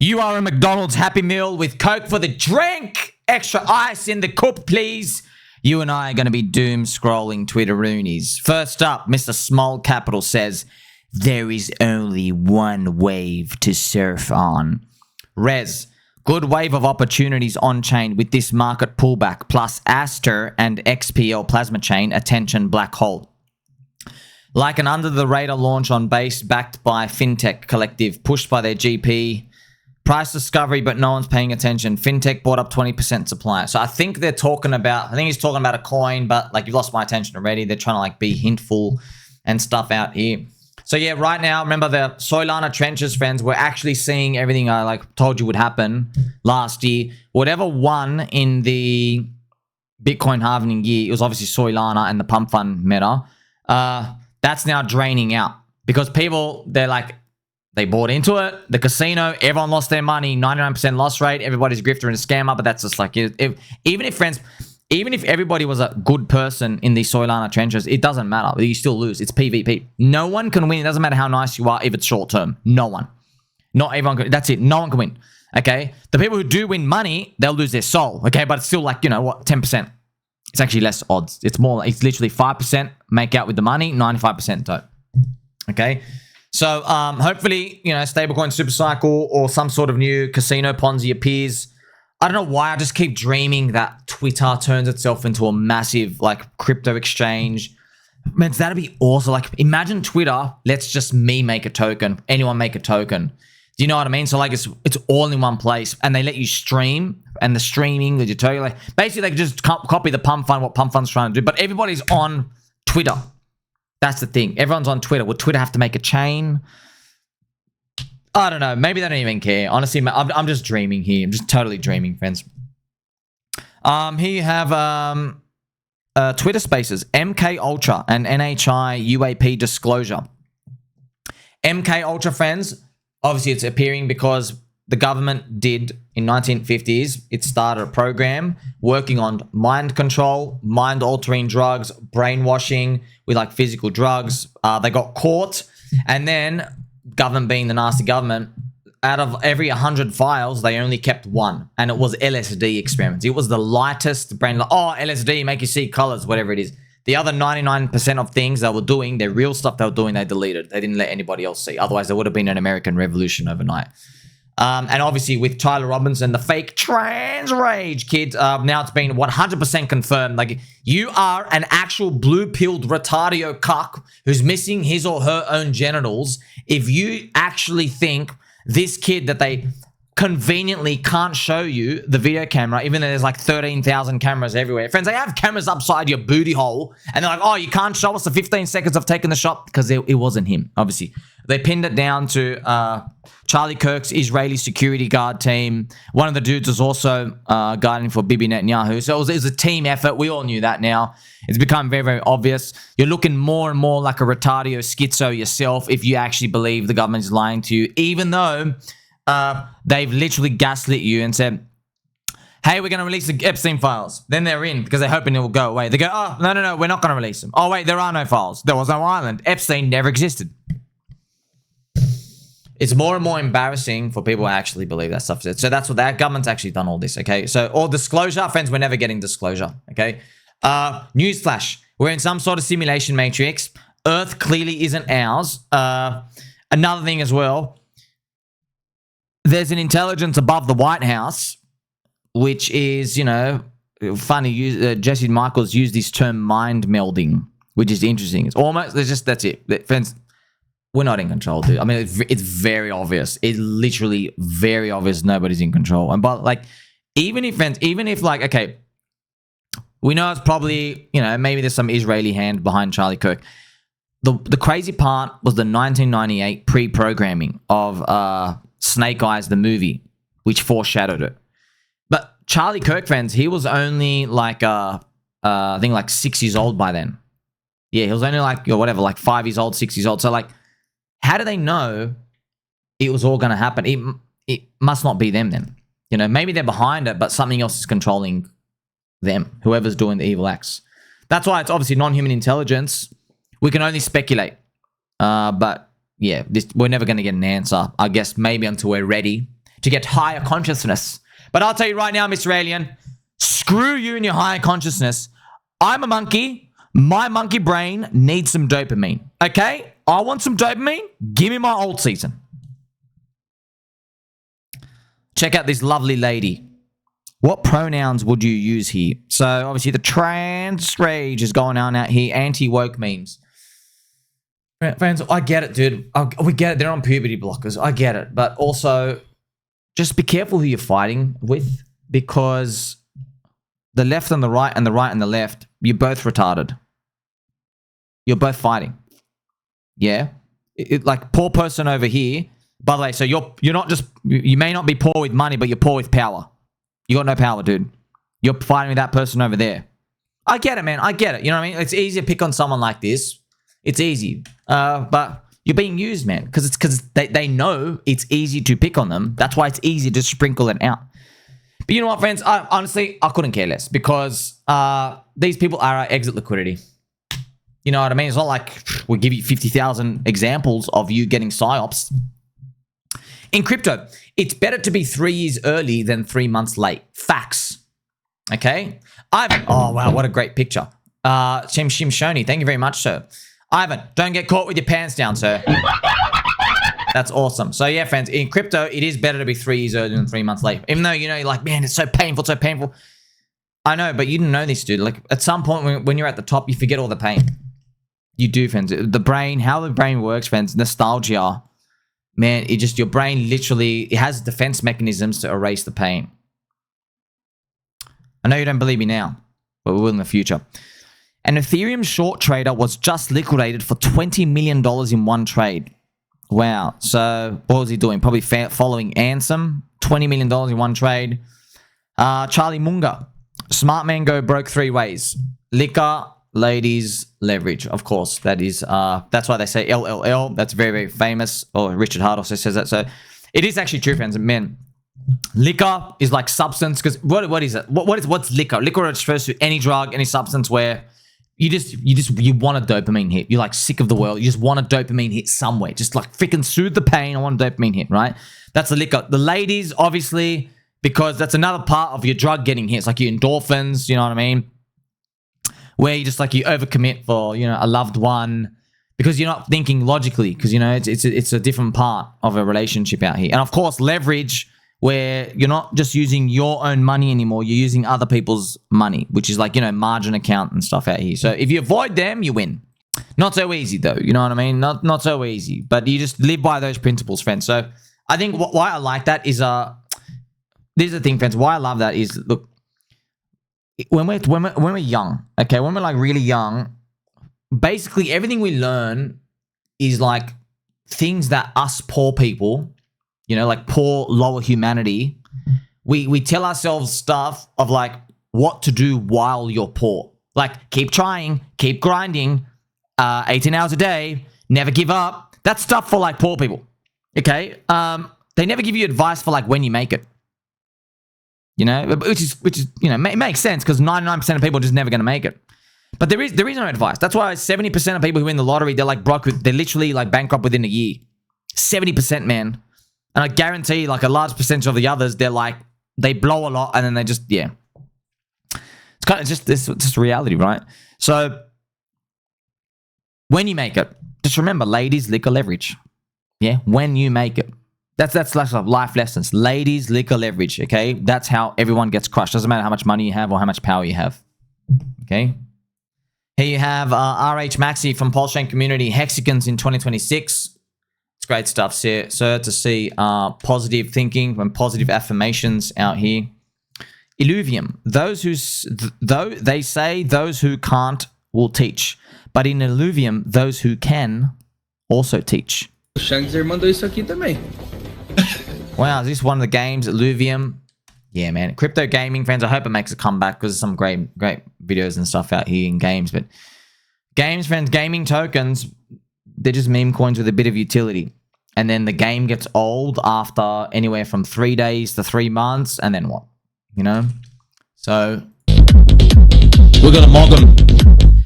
You are a McDonald's Happy Meal with Coke for the drink. Extra ice in the cup, please. You and I are going to be doom scrolling Twitteroonies. First up, Mr. Small Capital says, there is only one wave to surf on. Rez, good wave of opportunities on-chain with this market pullback, plus Aster and XPL PlasmaChain, attention black hole. Like an under-the-radar launch on Base backed by FinTech Collective, pushed by their GP. Price discovery, but no one's paying attention. FinTech bought up 20% supply. So I think they're talking about, I think he's talking about a coin, but like you've lost my attention already. They're trying to like be hintful and stuff out here. So yeah, right now, remember the Solana trenches, friends, we're actually seeing everything I like told you would happen last year. Whatever won in the Bitcoin halving year, it was obviously Solana and the pump fund meta. That's now draining out because people, they're like, they bought into it. The casino, everyone lost their money. 99% loss rate. Everybody's a grifter and a scammer. But that's just like, even if everybody was a good person in the Solana trenches, it doesn't matter. You still lose. It's PvP. No one can win. It doesn't matter how nice you are if it's short term. No one. Not everyone can. That's it. No one can win. Okay? The people who do win money, they'll lose their soul. Okay? But it's still like, 10%. It's actually less odds. It's literally 5% make out with the money, 95% don't. Okay? So hopefully, stablecoin super cycle or some sort of new casino Ponzi appears. I don't know why. I just keep dreaming that Twitter turns itself into a massive like crypto exchange. Man, that'd be awesome. Like imagine Twitter, let's just me make a token, anyone make a token. Do you know what I mean? So like it's all in one place and they let you stream and the streaming that you token. Like basically they can just copy the pump fund, what pump fund's trying to do, but everybody's on Twitter. That's the thing. Everyone's on Twitter. Would Twitter have to make a chain? I don't know. Maybe they don't even care. Honestly, I'm just dreaming here. I'm just totally dreaming, friends. Here you have Twitter Spaces, MK Ultra and NHI UAP disclosure. MK Ultra, friends, obviously it's appearing because the government did in 1950s, it started a program working on mind control, mind-altering drugs, brainwashing with like physical drugs. They got caught, and then government being the nasty government, out of every 100 files, they only kept one, and it was LSD experiments. It was the lightest brain, like, oh, LSD, make you see colors, whatever it is. The other 99% of things they were doing, their real stuff they were doing, they deleted. They didn't let anybody else see. Otherwise, there would have been an American Revolution overnight. And obviously with Tyler Robinson, the fake trans rage kid, now it's been 100% confirmed. Like you are an actual blue-pilled retardio cuck who's missing his or her own genitals. If you actually think this kid that they conveniently can't show you the video camera, even though there's like 13,000 cameras everywhere. Friends, they have cameras upside your booty hole and they're like, oh, you can't show us the 15 seconds of taking the shot because it wasn't him, obviously. They pinned it down to Charlie Kirk's Israeli security guard team. One of the dudes was also guarding for Bibi Netanyahu. So it was a team effort. We all knew that now. It's become very, very obvious. You're looking more and more like a retardio schizo yourself if you actually believe the government is lying to you, even though they've literally gaslit you and said, hey, we're going to release the Epstein files. Then they're in because they're hoping it will go away. They go, oh, no, we're not going to release them. Oh, wait, there are no files. There was no island. Epstein never existed. It's more and more embarrassing for people who actually believe that stuff. So that's what that government's actually done all this, okay? So all disclosure, friends, we're never getting disclosure, okay? Newsflash, we're in some sort of simulation matrix. Earth clearly isn't ours. Another thing as well, there's an intelligence above the White House, which is, funny. Jesse Michaels used this term mind melding, which is interesting. It's almost, that's it. Friends, we're not in control, dude. I mean, it's very obvious. It's literally very obvious nobody's in control. And but like, even if like, okay, we know it's probably, maybe there's some Israeli hand behind Charlie Kirk. The crazy part was the 1998 pre-programming of Snake Eyes, the movie, which foreshadowed it. But Charlie Kirk, friends, he was only like, I think like 6 years old by then. Yeah, he was only like, 5 years old, 6 years old. So like, how do they know it was all going to happen? It must not be them then. Maybe they're behind it, but something else is controlling them, whoever's doing the evil acts. That's why it's obviously non-human intelligence. We can only speculate. But yeah, we're never going to get an answer, I guess, maybe until we're ready. to get higher consciousness. But I'll tell you right now, Mr. Alien, screw you and your higher consciousness. I'm a monkey. My monkey brain needs some dopamine. Okay? I want some dopamine. Give me my Altseason. Check out this lovely lady. What pronouns would you use here? So, obviously, the trans rage is going on out here. Anti-woke memes. Friends, I get it, dude. We get it. They're on puberty blockers. I get it. But also, just be careful who you're fighting with, because the left and the right and the right and the left, you're both retarded. You're both fighting. Yeah? Like, poor person over here. By the way, so you're not just... You may not be poor with money, but you're poor with power. You got no power, dude. You're fighting with that person over there. I get it, man. I get it. You know what I mean? It's easy to pick on someone like this. It's easy. But you're being used, man. Because they know it's easy to pick on them. That's why it's easy to sprinkle it out. But you know what, friends? Honestly, I couldn't care less. Because these people are our exit liquidity. You know what I mean? It's not like we'll give you 50,000 examples of you getting psyops. In crypto, it's better to be 3 years early than 3 months late. Facts. Okay? Ivan. Oh, wow. What a great picture. Shim Shoni. Thank you very much, sir. Ivan, don't get caught with your pants down, sir. That's awesome. So, yeah, friends, in crypto, it is better to be 3 years early than 3 months late. Even though, you know, you're like, man, it's so painful, so painful. I know, but you didn't know this, dude. Like, at some point when you're at the top, you forget all the pain. You do, friends. The brain, how the brain works, friends, nostalgia. Man, your brain literally, it has defense mechanisms to erase the pain. I know you don't believe me now, but we will in the future. An Ethereum short trader was just liquidated for $20 million in one trade. Wow. So, what was he doing? Probably following Ansem. $20 million in one trade. Charlie Munger. Smart man go broke 3 ways. Liquor, ladies, leverage. Of course, that is, that's why they say LLL. That's very, very famous. Or Richard Hart also says that. So it is actually true, friends. Men, liquor is like substance. Because what is it? What's liquor? Liquor refers to any drug, any substance where you want a dopamine hit. You're like sick of the world. You just want a dopamine hit somewhere. Just like freaking soothe the pain. I want a dopamine hit, right? That's the liquor. The ladies, obviously, because that's another part of your drug getting hit. It's like your endorphins, you know what I mean? Where you just like you overcommit for, you know, a loved one because you're not thinking logically, because, you know, it's a different part of a relationship out here. And of course, leverage, where you're not just using your own money anymore, you're using other people's money, which is like, you know, margin account and stuff out here. So if you avoid them, you win. Not so easy though, you know what I mean? Not so easy, but you just live by those principles, friends. So I think why I like that is, this is the thing, friends, why I love that is, look, when we're young, okay, when we're like really young, basically everything we learn is like things that us poor people, you know, like poor lower humanity, we tell ourselves stuff of like what to do while you're poor. Like keep trying, keep grinding, 18 hours a day, never give up. That's stuff for like poor people. Okay? They never give you advice for like when you make it. You know, which is you know, it makes sense because 99% of people are just never going to make it. But there is no advice. That's why 70% of people who win the lottery, they're like broke. They're literally like bankrupt within a year. 70%, man. And I guarantee like a large percentage of the others, they're like, they blow a lot and then they just, yeah. It's kind of just reality, right? So when you make it, just remember, ladies, liquor, leverage. Yeah, when you make it. That's life lessons. Ladies, liquor, leverage, okay? That's how everyone gets crushed. Doesn't matter how much money you have or how much power you have, okay? Here you have RHMaxi from PulseChain Community, Hexagons in 2026. It's great stuff, sir, to see positive thinking and positive affirmations out here. Illuvium, they say those who can't will teach, but in Illuvium, those who can also teach. O Shangzer mandou isso aqui também. Wow, is this one of the games, Illuvium? Yeah, man. Crypto gaming, friends, I hope it makes a comeback because there's some great videos and stuff out here in games. But games, friends, gaming tokens, they're just meme coins with a bit of utility. And then the game gets old after anywhere from 3 days to 3 months. And then what? You know? So we're going to mog them.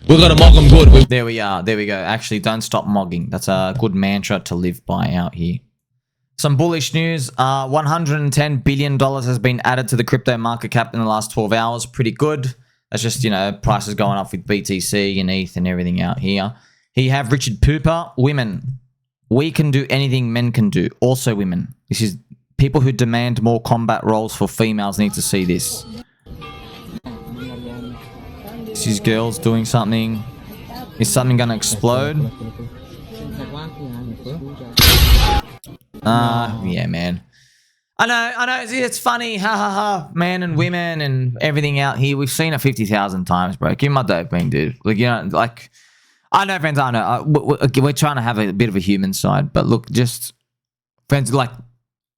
We're going to mog them good. There we are. There we go. Actually, don't stop mogging. That's a good mantra to live by out here. Some bullish news. $110 billion has been added to the crypto market cap in the last 12 hours. Pretty good. That's just, you know, prices going up with BTC and ETH and everything out here. Here you have Richard Pooper. Women. We can do anything men can do. Also women. This is people who demand more combat roles for females need to see this. This is girls doing something. Is something going to explode? Yeah, man. I know. It's funny. Ha ha ha. Men and women and everything out here. We've seen it 50,000 times, bro. Give my dopamine, dude. Like, you know, like, I know, friends. I know. We're trying to have a bit of a human side, but look, just friends, like,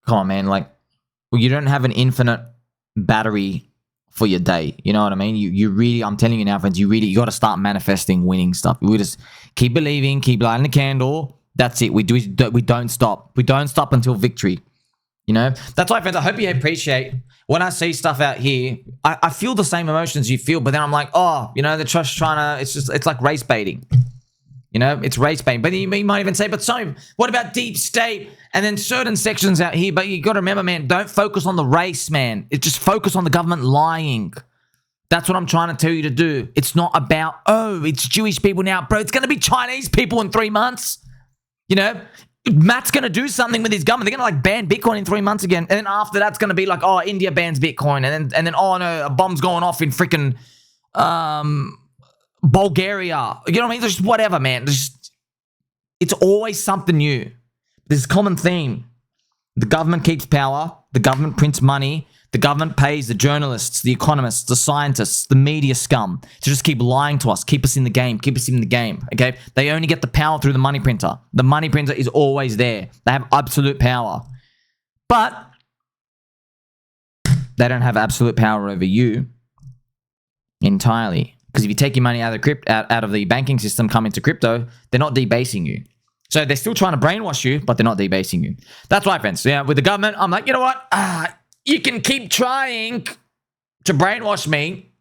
come on, man. Like, well, you don't have an infinite battery for your day. You know what I mean? You really, I'm telling you now, friends, you got to start manifesting winning stuff. We just keep believing, keep lighting the candle. That's it. We don't stop. We don't stop until victory. You know? That's why, friends, I hope you appreciate when I see stuff out here, I feel the same emotions you feel, but then I'm like, oh, you know, they're just trying to, it's like race baiting. You know, it's race baiting. But you might even say, but so, what about deep state? And then certain sections out here, but you got to remember, man, don't focus on the race, man. It's just focus on the government lying. That's what I'm trying to tell you to do. It's not about, oh, it's Jewish people now. Bro, it's going to be Chinese people in 3 months. You know, Matt's going to do something with his government. They're going to like ban Bitcoin in 3 months again. And then after that's going to be like, oh, India bans Bitcoin. And then oh no, a bomb's going off in freaking Bulgaria. You know what I mean? Just whatever, man. It's always something new. There's a common theme. The government keeps power. The government prints money. The government pays the journalists, the economists, the scientists, the media scum to just keep lying to us, keep us in the game, okay? They only get the power through the money printer. The money printer is always there. They have absolute power. But they don't have absolute power over you entirely. Because if you take your money out of the banking system, come into crypto, they're not debasing you. So they're still trying to brainwash you, but they're not debasing you. That's right, friends. Yeah, with the government, I'm like, you know what? You can keep trying to brainwash me.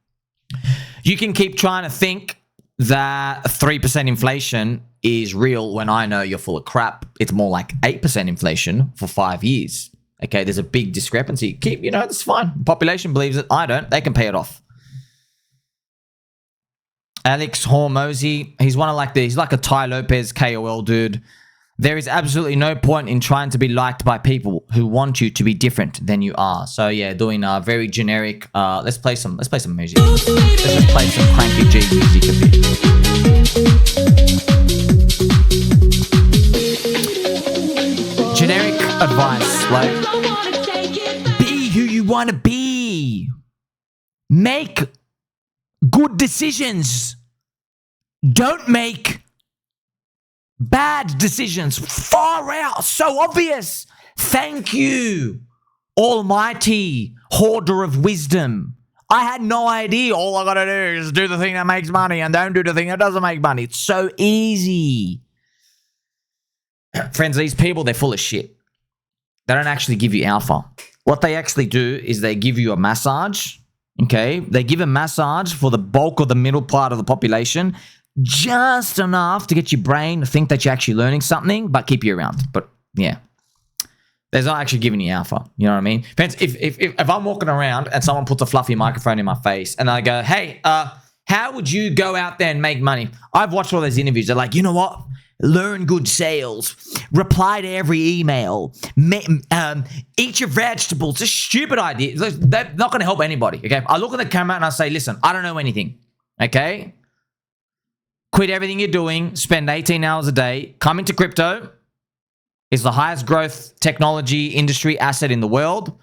You can keep trying to think that 3% inflation is real when I know you're full of crap. It's more like 8% inflation for 5 years. Okay, there's a big discrepancy. You know, that's fine. Population believes it. I don't. They can pay it off. Alex Hormozi, he's like a Tai Lopez KOL dude. There is absolutely no point in trying to be liked by people who want you to be different than you are. So yeah, doing a very generic. Let's play some music. Let's just play some cranky G music a bit. Generic advice, like be who you want to be. Make good decisions. Don't make bad decisions. Far out. So obvious. Thank you, almighty hoarder of wisdom. I had no idea. All I gotta do is do the thing that makes money and don't do the thing that doesn't make money. It's so easy. Friends, these people, they're full of shit. They don't actually give you alpha. What they actually do is they give you a massage. Okay? They give a massage for the bulk of the middle part of the population. Just enough to get your brain to think that you're actually learning something, but keep you around. But yeah, they're not actually giving you alpha. You know what I mean? Friends, if I'm walking around and someone puts a fluffy microphone in my face and I go, hey, how would you go out there and make money? I've watched all those interviews. They're like, you know what? Learn good sales. Reply to every email. Eat your vegetables. Just stupid ideas. They're not going to help anybody. Okay? I look at the camera and I say, listen, I don't know anything. Okay? Quit everything you're doing, spend 18 hours a day, come into crypto. It's the highest growth technology industry asset in the world.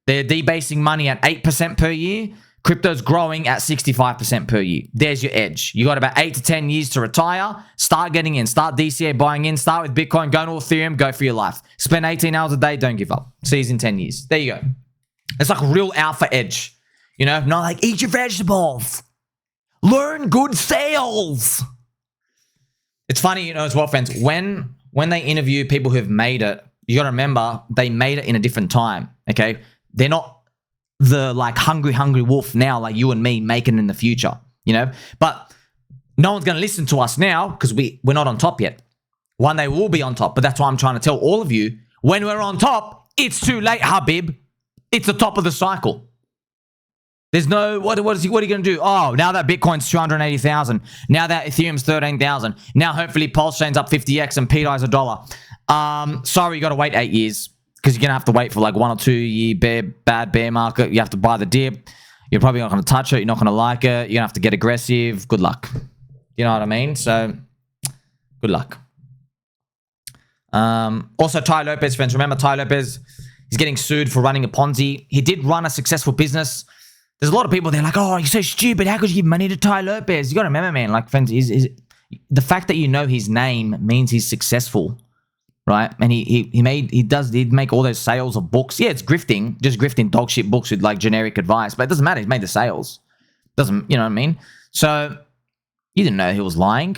They're debasing money at 8% per year. Crypto's growing at 65% per year. There's your edge. You got about 8 to 10 years to retire. Start getting in. Start DCA buying in. Start with Bitcoin. Go to Ethereum. Go for your life. Spend 18 hours a day. Don't give up. See you in 10 years. There you go. It's like a real alpha edge. You know, not like eat your vegetables. Learn good sales. It's funny, you know, as well, friends. When they interview people who've made it, you got to remember they made it in a different time. Okay, they're not the like hungry wolf now, like you and me making in the future. You know, but no one's going to listen to us now because we're not on top yet. One day we'll be on top, but that's why I'm trying to tell all of you When we're on top, it's too late, Habib. It's the top of the cycle. There's no, what are you going to do? Oh, now that Bitcoin's 280,000. Now that Ethereum's 13,000. Now hopefully PulseChain's up 50x and pDAI's $1. Sorry, you got to wait 8 years because you're going to have to wait for like 1 or 2 year bad bear market. You have to buy the dip. You're probably not going to touch it. You're not going to like it. You're going to have to get aggressive. Good luck. You know what I mean? So, good luck. Also, Tai Lopez, friends. Remember Tai Lopez? He's getting sued for running a Ponzi. He did run a successful business. There's a lot of people, they're like, oh, you're so stupid. How could you give money to Tai Lopez? You got to remember, man, like, friends, the fact that you know his name means he's successful, right? And he'd make all those sales of books. Yeah, it's grifting, just grifting dog shit books with like generic advice, but it doesn't matter. He's made the sales. Doesn't, you know what I mean? So you didn't know he was lying.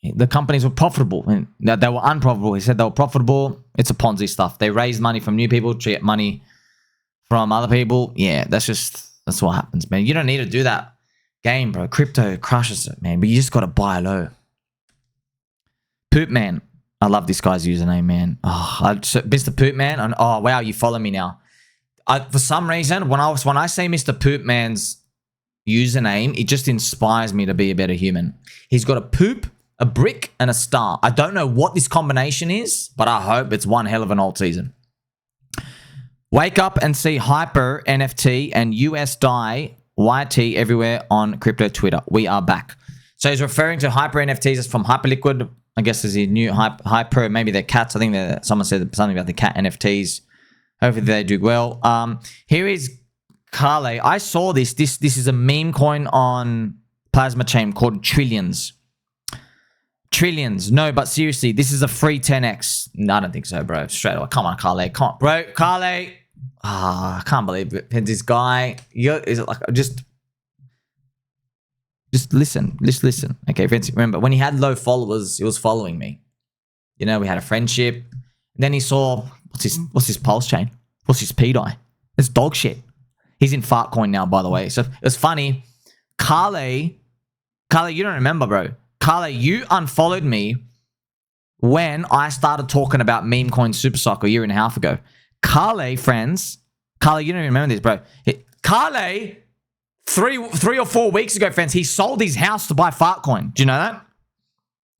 The companies were profitable. And they were unprofitable. He said they were profitable. It's a Ponzi stuff. They raise money from new people to get money from other people. Yeah, that's what happens, man. You don't need to do that game, bro. Crypto crushes it, man. But you just got to buy low. Poopman. I love this guy's username, man. Oh, Mr. Poopman. And oh, wow, you follow me now. For some reason, when I say Mr. Poopman's username, it just inspires me to be a better human. He's got a poop, a brick, and a star. I don't know what this combination is, but I hope it's one hell of an Altseason. Wake up and see Hyper NFT and USDI YT everywhere on crypto Twitter. We are back. So he's referring to Hyper NFTs as from Hyperliquid. I guess there's a new Hyper. Maybe they're cats. I think someone said something about the cat NFTs. Hopefully they do well. Here is Carle. I saw this. This is a meme coin on PlasmaChain called Trillions. Trillions. No, but seriously, this is a free 10x. No, I don't think so, bro. Straight away. Come on, Carle. Come on, bro. Carle. I can't believe it. This guy, is it like just listen. Just listen. Okay, friends, remember when he had low followers, he was following me. You know, we had a friendship. And then he saw what's his PulseChain? What's his pDAI? It's dog shit. He's in Fartcoin now, by the way. So it's funny. Carle, you don't remember, bro. Carle, you unfollowed me when I started talking about meme coin super cycle a year and a half ago. Carle, friends. Carle, you don't even remember this, bro. Carle, three or 4 weeks ago, friends, he sold his house to buy Fartcoin. Do you know that?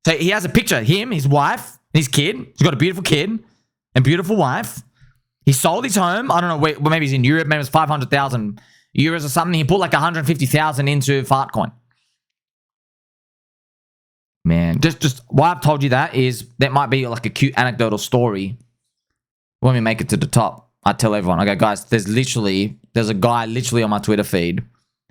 So he has a picture. Him, his wife, his kid. He's got a beautiful kid and beautiful wife. He sold his home. I don't know where, maybe he's in Europe. Maybe it's 500,000 euros or something. He put like 150,000 into Fartcoin. Man, just why I've told you that is that might be like a cute anecdotal story. When we make it to the top, I tell everyone, okay, guys, there's a guy literally on my Twitter feed.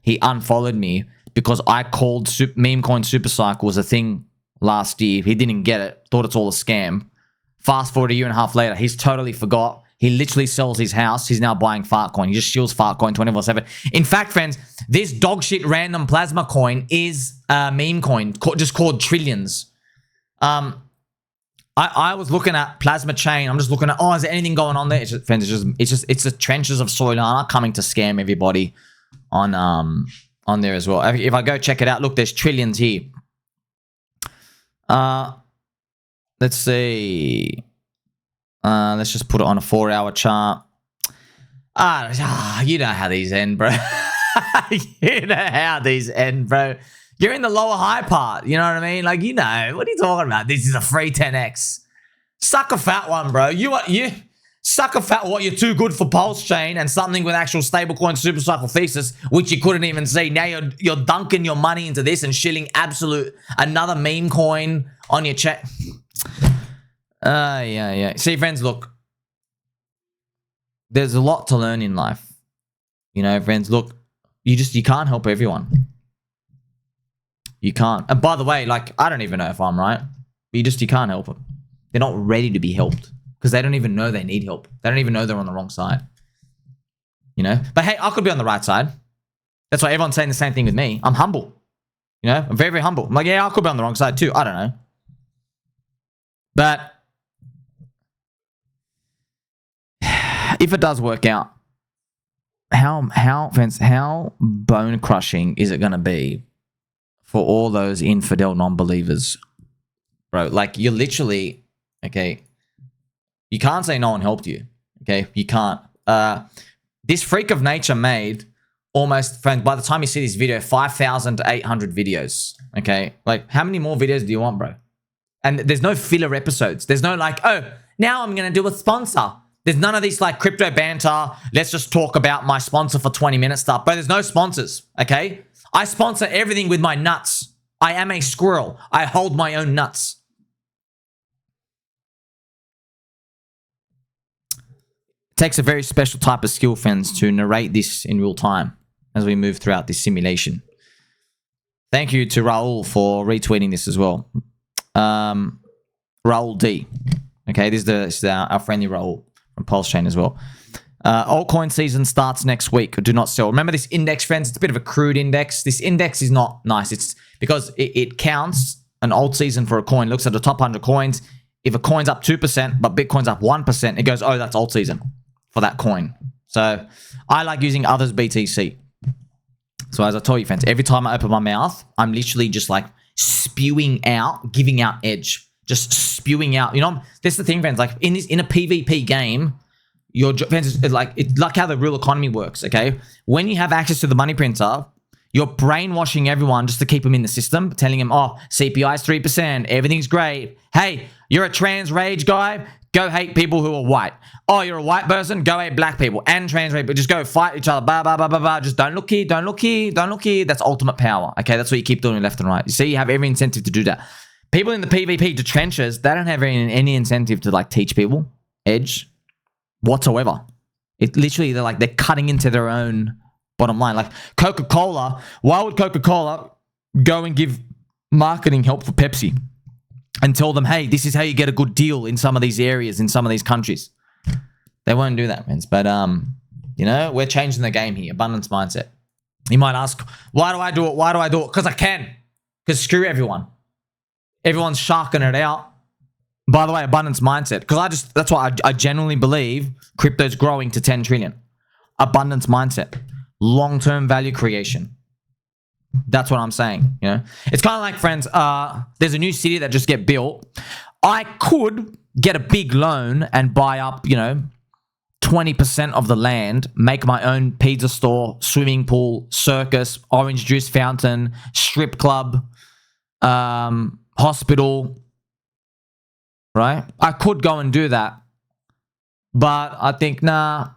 He unfollowed me because I called meme coin super cycle was a thing last year. He didn't get it. Thought it's all a scam. Fast forward a year and a half later, he's totally forgot. He literally sells his house. He's now buying Fartcoin. He just shields Fartcoin 24/7. In fact, friends, this dog shit random plasma coin is a meme coin just called Trillions. I was looking at PlasmaChain. I'm just looking at, is there anything going on there? It's just, friends, it's the trenches of Solana coming to scam everybody on there as well. If I go check it out, look, there's Trillions here. Let's see. Let's just put it on a 4-hour chart. You know how these end, bro. You know how these end, bro. You're in the lower high part. You know what I mean? Like, you know, what are you talking about? This is a free 10x. Suck a fat one, bro. You suck a fat what? You're too good for PulseChain and something with actual stablecoin super cycle thesis, which you couldn't even see. Now you're dunking your money into this and shilling another meme coin on your check. Yeah. See, friends, look. There's a lot to learn in life. You know, friends, look. You can't help everyone. You can't. And by the way, like, I don't even know if I'm right. But you can't help them. They're not ready to be helped because they don't even know they need help. They don't even know they're on the wrong side. You know? But hey, I could be on the right side. That's why everyone's saying the same thing with me. I'm humble. You know? I'm very, very humble. I'm like, yeah, I could be on the wrong side too. I don't know. But if it does work out, how bone crushing is it going to be for all those infidel non-believers, bro? Like, you're literally, okay, You can't say no one helped you. Okay, you can't. This freak of nature made almost, friends, by the time you see this video, 5,800 videos. Okay, like how many more videos do you want, bro? And there's no filler episodes. There's no like, oh, now I'm going to do a sponsor. There's none of these like crypto banter. Let's just talk about my sponsor for 20 minutes stuff. But there's no sponsors, okay? I sponsor everything with my nuts. I am a squirrel. I hold my own nuts. It takes a very special type of skill, friends, to narrate this in real time as we move throughout this simulation. Thank you to Raul for retweeting this as well. Raul D. Okay, this is our friendly Raul from PulseChain as well. Altcoin season starts next week. Do not sell. Remember this index, friends? It's a bit of a crude index. This index is not nice. It's because it counts an alt season for a coin. Looks at the top 100 coins. If a coin's up 2%, but Bitcoin's up 1%, it goes, oh, that's alt season for that coin. So I like using others BTC. So as I told you, friends, every time I open my mouth, I'm literally just like spewing out, giving out edge. Just spewing out, you know. That's the thing, friends. Like in a PvP game, your friends is like it's like how the real economy works. Okay, when you have access to the money printer, you're brainwashing everyone just to keep them in the system, telling them, "Oh, CPI is 3%, everything's great. Hey, you're a trans rage guy. Go hate people who are white. Oh, you're a white person. Go hate black people and trans people. Just go fight each other. Blah blah blah blah blah. Just don't look here. Don't look here. Don't look here. That's ultimate power. Okay, that's what you keep doing left and right. You see, you have every incentive to do that." People in the PvP to trenches, they don't have any incentive to like teach people edge whatsoever. It literally, they're cutting into their own bottom line. Like Coca-Cola, why would Coca-Cola go and give marketing help for Pepsi and tell them, hey, this is how you get a good deal in some of these areas, in some of these countries? They won't do that, friends. But, you know, we're changing the game here. Abundance mindset. You might ask, why do I do it? Why do I do it? Because I can. Because screw everyone. Everyone's sharking it out. By the way, abundance mindset. Because that's why I genuinely believe crypto's growing to 10 trillion. Abundance mindset. Long-term value creation. That's what I'm saying. You know, it's kind of like, friends, there's a new city that just get built. I could get a big loan and buy up, you know, 20% of the land, make my own pizza store, swimming pool, circus, orange juice fountain, strip club, hospital, right? I could go and do that, but I think, nah,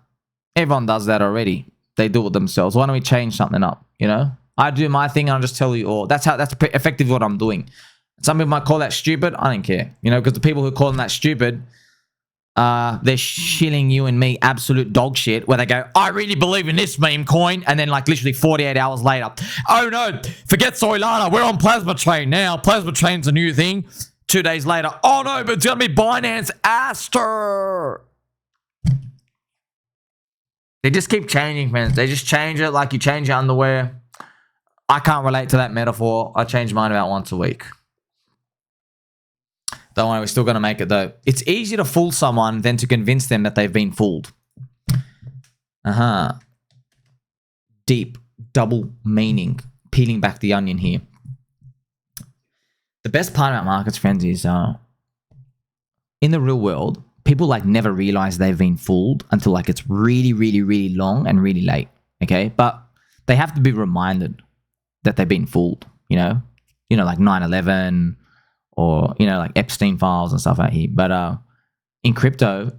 everyone does that already. They do it themselves. Why don't we change something up, you know? I do my thing and I'll just tell you all. That's effectively what I'm doing. Some people might call that stupid. I don't care, you know, because the people who call them that stupid, they're shilling you and me absolute dog shit where they go, I really believe in this meme coin. And then like literally 48 hours later, oh no, forget Solana. We're on PlasmaChain now. PlasmaChain's a new thing. 2 days later, oh no, but it's going to be Binance Aster. They just keep changing, friends. They just change it like you change your underwear. I can't relate to that metaphor. I change mine about once a week. Don't worry, we're still going to make it though. It's easier to fool someone than to convince them that they've been fooled. Deep, double meaning. Peeling back the onion here. The best part about markets, friends, is in the real world, people like never realize they've been fooled until like it's really, really, really long and really late. Okay, but they have to be reminded that they've been fooled. You know, like 9/11. Or, you know, like Epstein files and stuff out here. But in crypto,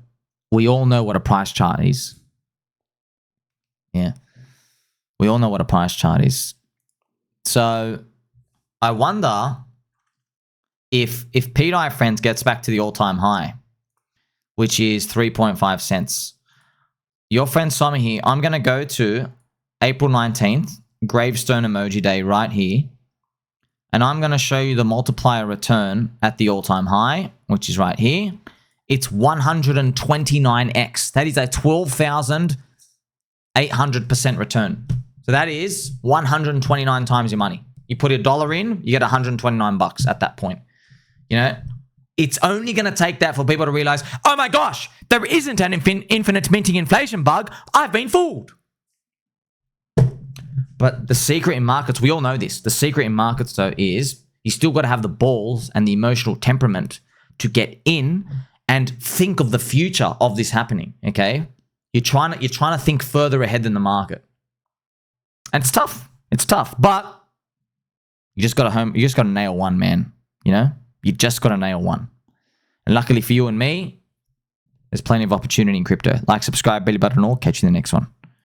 we all know what a price chart is. Yeah. We all know what a price chart is. So I wonder if pDAI, friends, gets back to the all-time high, which is 3.5 cents. Your friend Sommi here, I'm going to go to April 19th, gravestone emoji day right here. And I'm going to show you the multiplier return at the all-time high, which is right here. It's 129x. That is a 12,800% return. So that is 129 times your money. You put $1 in, you get 129 bucks at that point. You know, it's only going to take that for people to realize, oh my gosh, there isn't an infinite minting inflation bug. I've been fooled. But the secret in markets, we all know this. The secret in markets, though, is you still got to have the balls and the emotional temperament to get in and think of the future of this happening, okay? You're trying to think further ahead than the market. And it's tough. It's tough, but you just got to nail one, man. You know? You just got to nail one. And luckily for you and me, there's plenty of opportunity in crypto. Like, subscribe, belly button, all. Catch you in the next one.